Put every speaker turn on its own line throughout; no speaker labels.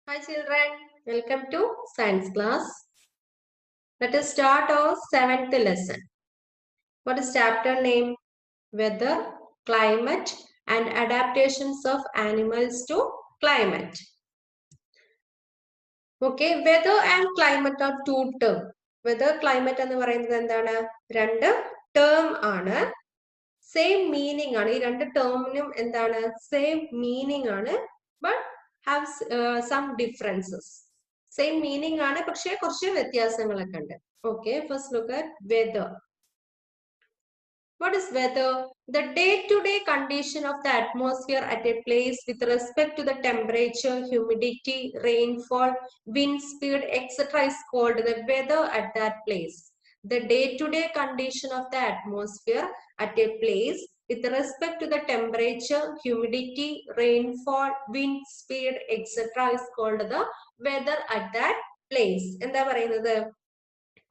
Hi children, welcome to science class. Let us start our 7th lesson. What is chapter name? Weather, climate and adaptations of animals to climate. Okay, weather and climate are two terms. Weather, climate എന്ന് പറയുന്നത് എന്താണ്? രണ്ട് term ആണ്. Same meaning ആണ്. ഈ രണ്ട് termനും എന്താണ്? Same meaning ആണ്. But have some differences. Same meaning ആണ് പക്ഷേ കുറച്ച് വ്യത്യാസങ്ങളൊക്കെ ഉണ്ട്. Okay, first look at weather. What is weather? The day-to-day condition of the atmosphere at a place with respect to the temperature, humidity, rainfall, wind speed, etc. is called the weather at that place. The day-to-day condition of the atmosphere at a place with respect to the temperature, humidity, rainfall, wind speed, etc. is called the weather at that place. എന്താ പറയുന്നത്?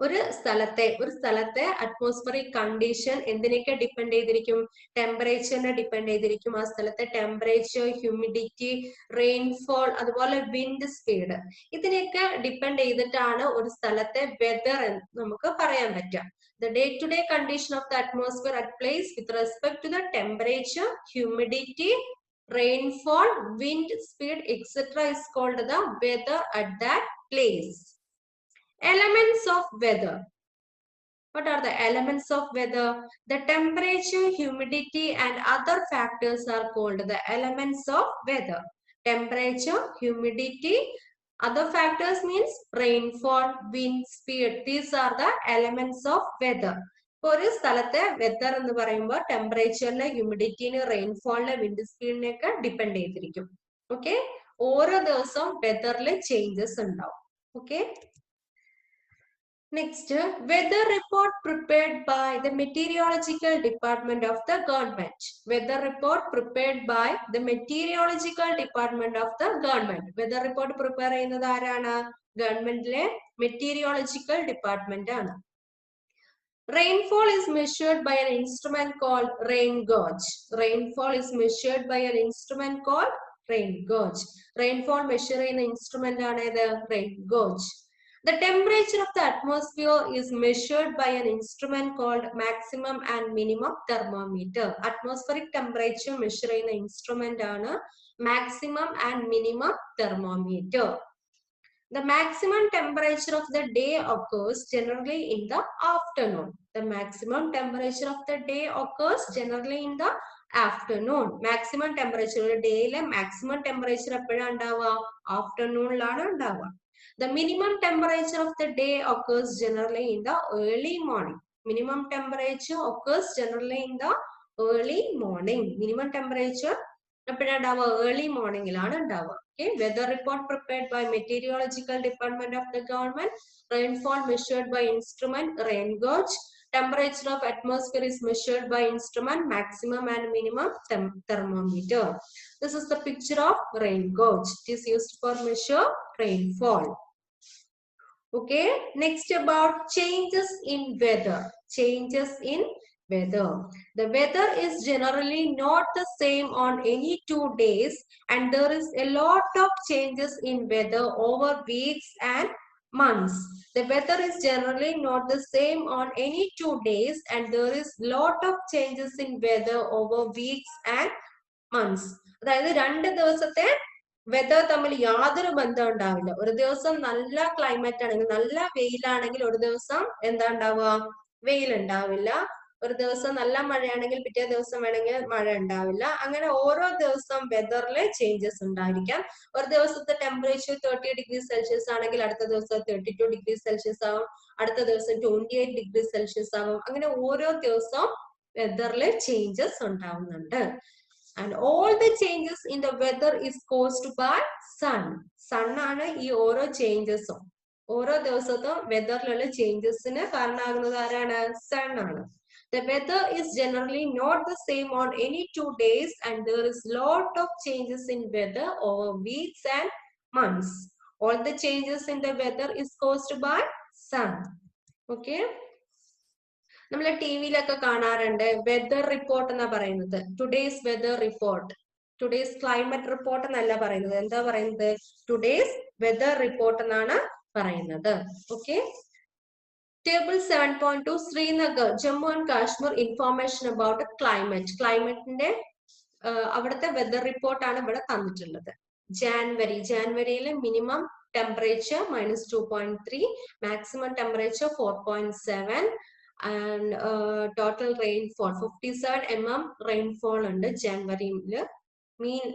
ഒരു സ്ഥലത്തെ atmospheric condition എന്തിനൊക്കെ depend ചെയ്തിരിക്കും? ടെമ്പറേച്ചറിനെ depend ചെയ്തിരിക്കും. ആ സ്ഥലത്തെ temperature, humidity, rainfall, അതുപോലെ വിൻഡ് സ്പീഡ്, ഇതിനെയൊക്കെ ഡിപ്പെൻഡ് ചെയ്തിട്ടാണ് ഒരു സ്ഥലത്തെ വെതർ എന്ന് നമുക്ക് പറയാൻ പറ്റുക. The day-to-day condition of the atmosphere at place with respect to the temperature, humidity, rainfall, wind speed, etc. is called the weather at that place. Elements of weather. What are the elements of weather? The temperature, humidity and other factors are called the elements of weather. Temperature, humidity, other factors means rainfall, wind speed. These are the elements of weather. ഒരു സ്ഥലത്തെ weather എന്ന് പറയുമ്പോൾ ടെമ്പറേച്ചറിനെ, ഹ്യൂമിഡിറ്റിനെ, റെയിൻഫോളിനെ, wind സ്പീഡിനെ ഒക്കെ depend ചെയ്തിരിക്കും. Okay, ഓരോ ദിവസവും വെതറിൽ changes ഉണ്ടാവും. Okay. Next, weather report prepared by the meteorological department of the government. Weather report prepared by the meteorological department of the government. Weather report prepare ചെയ്യുന്നത് ആരാണ്? ഗവൺമെന്റിലെ meteorological department ആണ്. Rainfall is measured by an instrument called rain gauge. Rainfall is measured by an instrument called rain gauge. Rainfall measure ചെയ്യുന്ന instrument ആണ് ഏത്? Rain gauge. The temperature of the atmosphere is measured by an instrument called maximum and minimum thermometer. Atmospheric temperature measure ചെയ്യുന്ന instrument ആണ് maximum and minimum thermometer. The maximum temperature of the day occurs generally in the afternoon. The maximum temperature of the day occurs generally in the afternoon. Maximum temperature day le maximum temperature എപ്പോഴാണ് ഉണ്ടാവുക? ആഫ്റ്റർനൂണിലാണ് ഉണ്ടാവുക. The minimum temperature of the day occurs generally in the early morning. Minimum temperature occurs generally in the early morning. Minimum temperature എപ്പോഴാണ് ഉണ്ടാവുക? Early morning ലാണ് ഉണ്ടാവുക. Okay, weather report prepared by meteorological department of the government. Rainfall measured by instrument rain gauge. Temperature of atmosphere is measured by instrument maximum and minimum thermometer. This is the picture of rain gauge. It is used for measure rainfall. Okay, next about changes in weather. Changes in weather. The weather is generally not the same on any 2 days, and there is a lot of changes in weather over weeks and months. The weather is generally not the same on any 2 days, and there is lot of changes in weather over weeks and months. അതായത് 2 ദിവസത്തെ weather തമ്മിൽ യാതൊരു ബന്ധം ഉണ്ടാവില്ല. ഒരു ദിവസം നല്ല climate ആണെങ്കിൽ, നല്ല വെയിലാണെങ്കിൽ ഒരു ദിവസം എന്താ ഉണ്ടാവുക? വെയിൽ ഉണ്ടാവില്ല. ഒരു ദിവസം നല്ല മഴയാണെങ്കിൽ പിറ്റേ ദിവസം വേണമെങ്കിൽ മഴ ഉണ്ടാവില്ല. അങ്ങനെ ഓരോ ദിവസം വെതറിൽ ചേഞ്ചസ് ഉണ്ടായിരിക്കാം. ഒരു ദിവസത്തെ ടെമ്പറേച്ചർ 30 ഡിഗ്രി സെൽഷ്യസ് ആണെങ്കിൽ അടുത്ത ദിവസം 32 ഡിഗ്രി സെൽഷ്യസ് ആവും, അടുത്ത ദിവസം 28 ഡിഗ്രി സെൽഷ്യസ് ആവും. അങ്ങനെ ഓരോ ദിവസവും വെതറിൽ ചേഞ്ചസ് ഉണ്ടാവുന്നുണ്ട്. And all the changes in the weather is caused by sun. Sun ആണ് ഈ ഓരോ ചേഞ്ചസും. ഓരോ ദിവസത്തും വെതറിലുള്ള ചേഞ്ചസിന് കാരണമാകുന്നത് ആരാണ്? സൺ ആണ്. The weather is generally not the same on any 2 days, and there is lot of changes in weather over weeks and months. All the changes in the weather is caused by sun. Okay. നമ്മൾ ടി വിയിലൊക്കെ കാണാറുണ്ട് weather report എന്നാ പറയുന്നത്. Today's weather report, today's climate report എന്നല്ല പറയുന്നത്. എന്താ പറയുന്നത്? ടുഡേസ് വെദർ റിപ്പോർട്ട് എന്നാണ് പറയുന്നത്. Okay. Table 7.2 Srinagar, Jammu and Kashmir information about climate. ക്ലൈമറ്റിന്റെ അവിടുത്തെ വെദർ റിപ്പോർട്ട് ആണ് ഇവിടെ തന്നിട്ടുള്ളത്. ജാനുവരിയിലെ minimum temperature -2.3, maximum temperature 4.7 and total rainfall 57 mm rainfall ഉണ്ട്. ജാനുവരിയിൽ മീൻ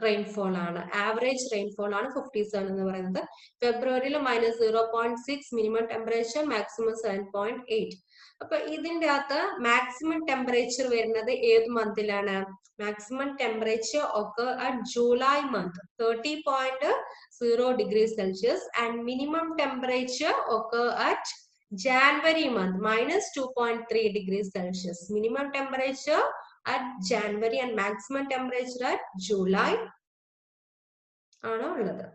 റെയിൻഫോൾ ആണ്, ആവറേജ് റെയിൻഫോൾ ആണ് 57 എന്ന് പറയുന്നത്. ഫെബ്രുവരിയിൽ -0.6 മിനിമം ടെമ്പറേച്ചർ, മാക്സിമം 7.8. അപ്പൊ ഇതിന്റെ അകത്ത് മാക്സിമം ടെമ്പറേച്ചർ വരുന്നത് ഏത് മന്തിലാണ്? Maximum temperature occur at July month 30.0 degrees Celsius and minimum temperature occur at January month -2.3 degrees Celsius. Minimum temperature at January and maximum temperature at July ആണ് ഉള്ളത്.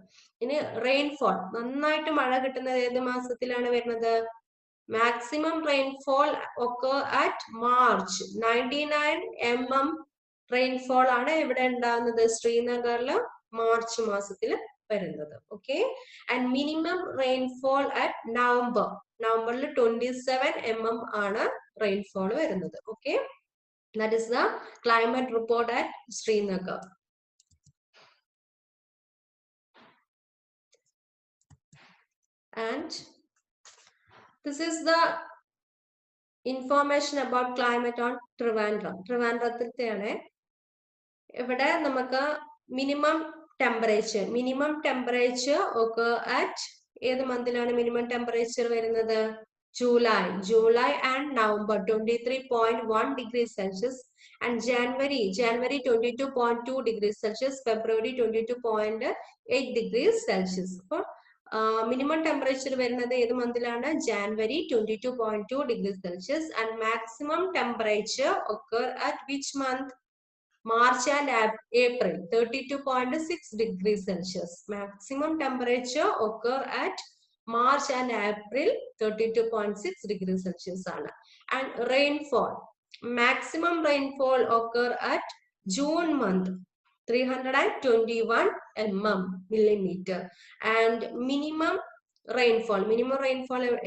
ഇനി rainfall, നന്നായിട്ട് മഴ കിട്ടുന്നത് ഏത് മാസത്തിലാണ് വരുന്നത്? Maximum rainfall occur at March 99 mm rainfall ആണ് ഇവിടെ ഉണ്ടാകുന്നത് ശ്രീനഗറിൽ മാർച്ച് മാസത്തിൽ വരുന്നത്. Okay. And minimum rainfall at നവംബറിൽ 27 mm ആണ് റെയിൻഫോൾ വരുന്നത്. Okay. That is the climate report at Srinagar. And this is the information about climate on Trivandrum. ട്രിവാൻഡ്രത്തിലാണ്. ഇവിടെ നമുക്ക് മിനിമം ടെമ്പറേച്ചർ ഒക്കെ അറ്റ് ഏത് മന്തിലാണ് മിനിമം ടെമ്പറേച്ചർ വരുന്നത്? July and November 23.1 degrees Celsius and January 22.2 degrees Celsius, February 22.8 degrees Celsius. അപ്പോൾ minimum temperature വരുന്നത് ഏത് മന്തിലാണ്? January 22.2 degrees Celsius and maximum temperature occur at which month? March and April 32.6 degrees Celsius. Maximum temperature occur at March and April 32.6 degrees Celsius ആണ്. And rainfall, maximum rainfall occur at June month 321 millimeter and minimum rainfall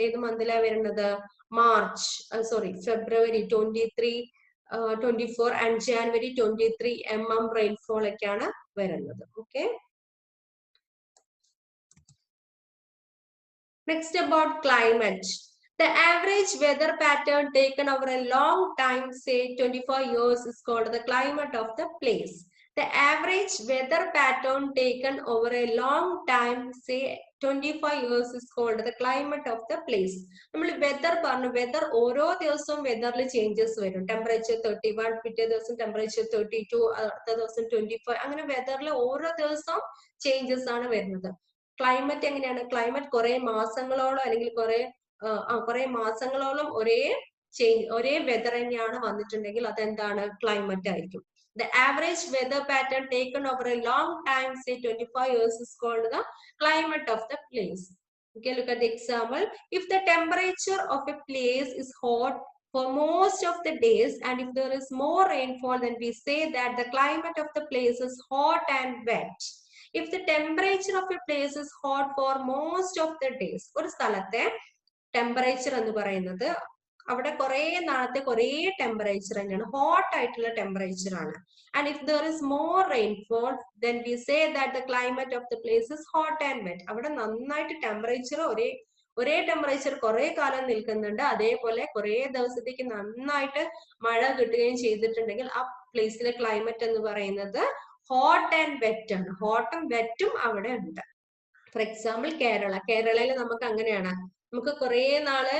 ഏത് മന്തിലാണ് വരുന്നത്? February 24 and January 23 mm rainfall ഒക്കെയാണ് വരുന്നത്. Okay. Next about climate. The average weather pattern taken over a long time, say 25 years, is called the climate of the place. The average weather pattern taken over a long time, say 25 years, is called the climate of the place. നമ്മൾ whether പറഞ്ഞു, whether ഓരോ ദിവസവും വെദറിൽ changes വരും. Temperature 31, പിറ്റേ ദിവസം temperature 32, അടുത്ത ദിവസം 25, അങ്ങനെ വെദറിൽ ഓരോ ദിവസവും ചേഞ്ചസ് ആണ് വരുന്നത്. ക്ലൈമറ്റ് എങ്ങനെയാണ്? ക്ലൈമറ്റ് കുറെ മാസങ്ങളോളം അല്ലെങ്കിൽ കുറെ മാസങ്ങളോളം ഒരേ വെദർ തന്നെയാണ് വന്നിട്ടുണ്ടെങ്കിൽ അതെന്താണ്? ക്ലൈമറ്റ് ആയിരിക്കും. The average weather pattern taken over a long time, say 25 years, is called the climate of the place. Okay, look at the example. If the temperature of a place is hot for most of the days and if there is more rainfall, then we say that the climate of the place is hot and wet. If the temperature of a place is hot for most of the days, ഒരു സ്ഥലത്തെ temperature എന്ന് പറയുന്നത് അവിടെ കുറെ നാളത്തെ കുറെ temperature തന്നെയാണ്, hot ആയിട്ടുള്ള ടെമ്പറേച്ചർ ആണ്. And if there is more rainfall then we say that the climate of the place is hot and wet. അവിടെ നന്നായിട്ട് ടെമ്പറേച്ചർ ഒരേ ടെമ്പറേച്ചർ കുറെ കാലം നിൽക്കുന്നുണ്ട്, അതേപോലെ കുറെ ദിവസത്തേക്ക് നന്നായിട്ട് മഴ കിട്ടുകയും ചെയ്തിട്ടുണ്ടെങ്കിൽ ആ പ്ലേസിലെ ക്ലൈമറ്റ് എന്ന് പറയുന്നത് ഹോട്ട് ആൻഡ് വെറ്റ് ആണ്. ഹോട്ടും വെറ്റും അവിടെ ഉണ്ട്. ഫോർ എക്സാമ്പിൾ കേരളയിൽ നമുക്ക് അങ്ങനെയാണ്, നമുക്ക് കുറെ നാള്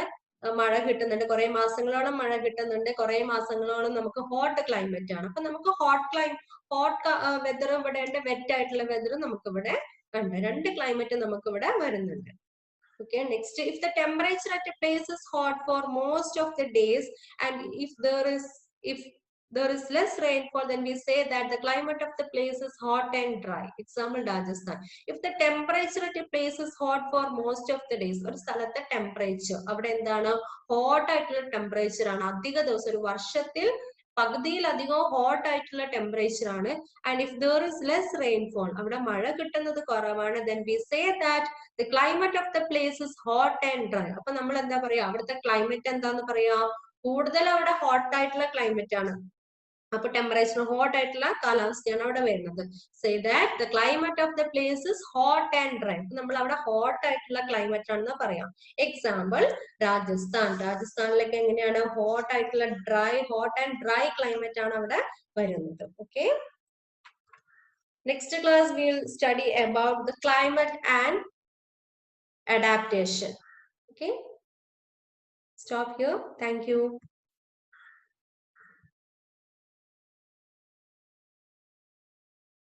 മഴ കിട്ടുന്നുണ്ട്, കുറെ മാസങ്ങളോളം മഴ കിട്ടുന്നുണ്ട്, കുറെ മാസങ്ങളോളം നമുക്ക് ഹോട്ട് ക്ലൈമറ്റ് ആണ്. അപ്പൊ നമുക്ക് ഹോട്ട് വെദർ ഇവിടെ ഉണ്ട്, വെറ്റ് ആയിട്ടുള്ള വെദർ നമുക്ക് ഇവിടെ ഉണ്ട്. രണ്ട് ക്ലൈമറ്റ് നമുക്ക് ഇവിടെ വരുന്നുണ്ട്. Okay, next, if the temperature at a place is hot for most of the days and if there is less rainfall, then we say that the climate of the place is hot and dry. Example, Rajasthan. If the temperature at a place is hot for most of the days, ഒരു സ്ഥലത്തെ temperature അവിടെ എന്താണ്? Hot ആയിട്ടുള്ള temperature ആണ്. അധിക ദിവസം ഒരു വർഷത്തിൽ പകുതിയിലധികം ഹോട്ട് ആയിട്ടുള്ള ടെമ്പറേച്ചർ ആണ്. And if there is less rainfall, അവിടെ മഴ കിട്ടുന്നത് കുറവാണ്, then we say that the climate of the place is hot and dry. അപ്പൊ നമ്മൾ എന്താ പറയാ, അവിടുത്തെ ക്ലൈമറ്റ് എന്താന്ന് പറയാ, കൂടുതൽ അവിടെ ഹോട്ട് ആയിട്ടുള്ള ക്ലൈമറ്റ് ആണ്. അപ്പൊ ടെമ്പറേച്ചർ ഹോട്ട് ആയിട്ടുള്ള കാലാവസ്ഥയാണ് അവിടെ വരുന്നത്. Say that the climate of the place is hot and dry. നമ്മൾ അവിടെ ഹോട്ട് ആയിട്ടുള്ള ക്ലൈമറ്റ് ആണെന്ന് പറയാം. എക്സാമ്പിൾ രാജസ്ഥാൻ. രാജസ്ഥാനിലൊക്കെ എങ്ങനെയാണ്, ഹോട്ട് ആയിട്ടുള്ള ഹോട്ട് ആൻഡ് ഡ്രൈ ക്ലൈമറ്റ് ആണ് അവിടെ വരുന്നത്. Okay, next class we will study about the climate and adaptation. Okay, stop here. Thank you.